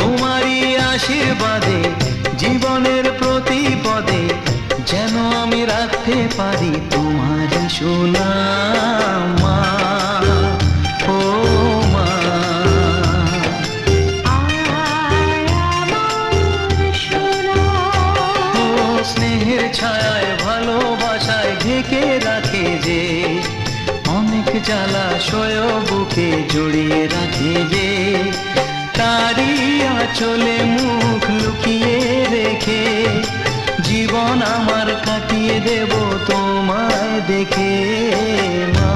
তোমারই আশীর্বাদে জীবনের প্রতি পদে যেন আমি রাখতে পারি তোমারই সুনাম মা, ও মা। ও স্নেহের ছায়ায় ভালোবাসায় ঢেকে রাখে যে, অনেক জ্বালাশয় বুকে জড়িয়ে রাখে যে, তারই আঁচলে মুখ লুকিয়ে রেখে জীবন আমার কাটিয়ে দেব তোমায় দেখে মা।